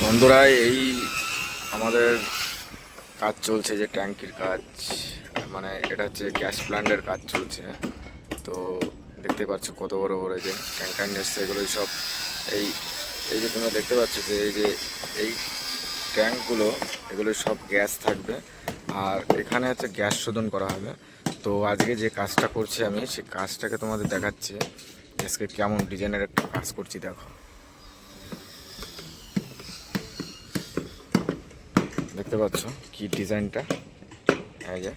বন্ধুরা, এই আমাদের কাজ চলছে যে ট্যাঙ্কির কাজ, মানে এটা হচ্ছে গ্যাস প্ল্যান্টের কাজ চলছে। তো দেখতে পাচ্ছ কত বড় বড় যে ট্যাঙ্কার নিচ্ছে, এগুলোই সব এই এই যে তোমরা দেখতে পাচ্ছ যে এই ট্যাঙ্কগুলো, এগুলো সব গ্যাস থাকবে। আর এখানে হচ্ছে গ্যাস শোধন করা হবে। তো আজকে যে কাজটা করছি আমি, সেই কাজটাকে তোমাদের দেখাচ্ছি আজকে কেমন ডিজাইনের একটা কাজ করছি। দেখো, দেখতে পাচ্ছ কি ডিজাইনটা, এই যে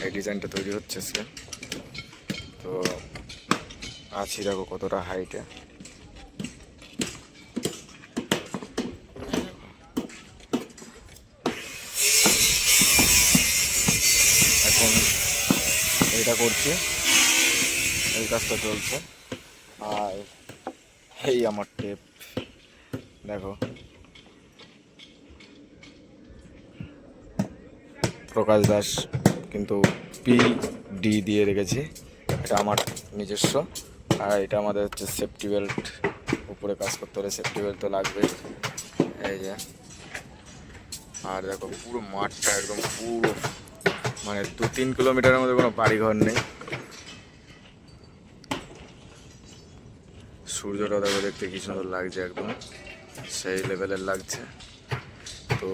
এই ডিজাইনটা তৈরি হচ্ছে আজকে। তো আছি, দেখো কতটা হাইটে। এখন এইটা করছি, এই কাজটা চলছে। আর এই আমার টেপ, দেখো প্রকাশ দাস কিন্তু PD দিয়ে রেখেছি, এটা আমার নিজস্ব। আর এটা আমাদের হচ্ছে সেফটি বেল্ট, উপরে কাজ করতে হলে সেফটি বেল্ট তো লাগবেই। এই যে, আর দেখো পুরো মাঠটা একদম পুরো, মানে 2-3 কিলোমিটারের মধ্যে কোনো বাড়িঘর নেই। সূর্যটা দেখো দেখতে কি সুন্দর লাগছে, একদম সেই লেভেলের লাগছে। তো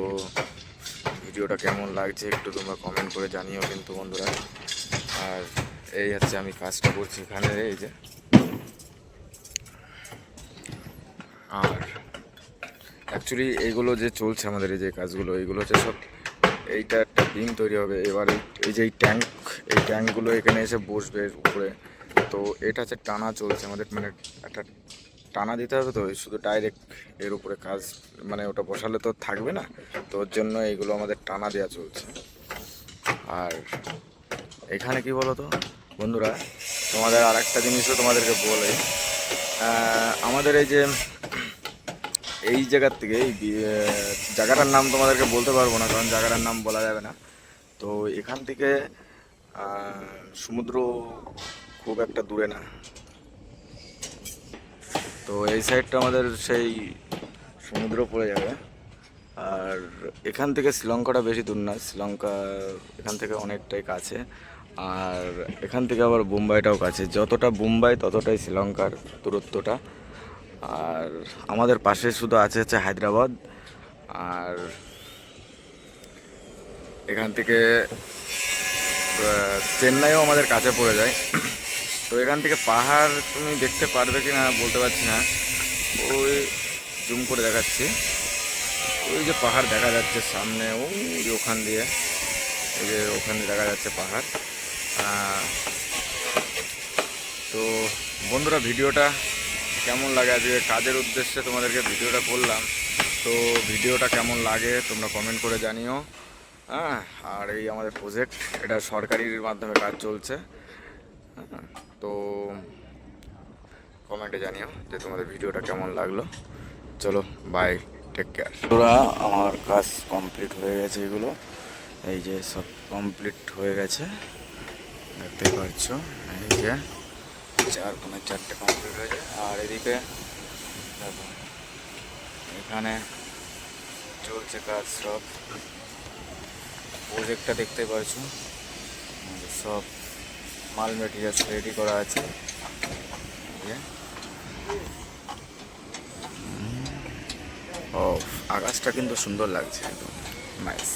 ভিডিওটা কেমন লাগছে একটু তোমরা কমেন্ট করে জানিও কিন্তু বন্ধুরা। আর এই হচ্ছে আমি কাজটা করছি এখানে, এই যে। আর অ্যাকচুয়ালি এইগুলো যে চলছে আমাদের, এই যে কাজগুলো, এইগুলো হচ্ছে সব, এইটা একটা বিম তৈরি হবে। এবার এই যে এই ট্যাঙ্কগুলো এখানে এসে বসবে উপরে। তো এটা হচ্ছে টানা চলছে আমাদের, মানে একটা টানা দিতে হবে। তো শুধু ডাইরেক্ট এর উপরে কাজ, মানে ওটা বসালে তো থাকবে না, তো ওর জন্য এইগুলো আমাদের টানা দেওয়া চলছে। আর এখানে কি বলো তো বন্ধুরা, তোমাদের আর একটা জিনিসও তোমাদেরকে বলে, আমাদের এই জায়গার থেকে, এই জায়গাটার নাম তোমাদেরকে বলতে পারবো না, কারণ জায়গাটার নাম বলা যাবে না। তো এখান থেকে সমুদ্র খুব একটা দূরে না। তো এই সাইডটা আমাদের সেই সমুদ্র পড়ে যাবে। আর এখান থেকে শ্রীলঙ্কাটা বেশি দূর না, শ্রীলঙ্কা এখান থেকে অনেকটাই কাছে। আর এখান থেকে আবার বোম্বাইটাও কাছে, যতটা বোম্বাই ততটাই শ্রীলঙ্কার দূরত্বটা। আর আমাদের পাশে শুধু আছে হায়দ্রাবাদ। আর এখান থেকে চেন্নাইও আমাদের কাছে পড়ে যায়। তো এখান থেকে পাহাড় তুমি দেখতে পারবে কি না বলতে পারছি না, ওই জুম করে দেখাচ্ছি। ওই যে পাহাড় দেখা যাচ্ছে সামনে, ওই যে ওখান দিয়ে, এই যে ওখানে দেখা যাচ্ছে পাহাড়। তো বন্ধুরা, ভিডিওটা কেমন লাগে, আজকে কাজের উদ্দেশ্যে তোমাদেরকে ভিডিওটা করলাম। তো ভিডিওটা কেমন লাগে তোমরা কমেন্ট করে জানিও। হ্যাঁ, আর এই আমাদের প্রজেক্ট, এটা সরকারির মাধ্যমে কাজ চলছে। হ্যাঁ, তো কমেন্টে জানিও যে তোমাদের ভিডিওটা কেমন লাগলো। চলো, বাই, টেক কেয়ার। তোরা, আমার কাজ কমপ্লিট হয়ে গেছে, এগুলো এই যে সব কমপ্লিট হয়ে গেছে, দেখতে পাচ্ছ। এই যে 4 কমপ্লিট হয়েছে। আর এদিকে দেখো, এখানে চলছে কাজ সব, প্রজেক্টটা দেখতে পাচ্ছ, সব মাল মেটেরিয়ালস রেডি করা আছে। ও, আকাশটা কিন্তু সুন্দর লাগছে, একদম নাইস।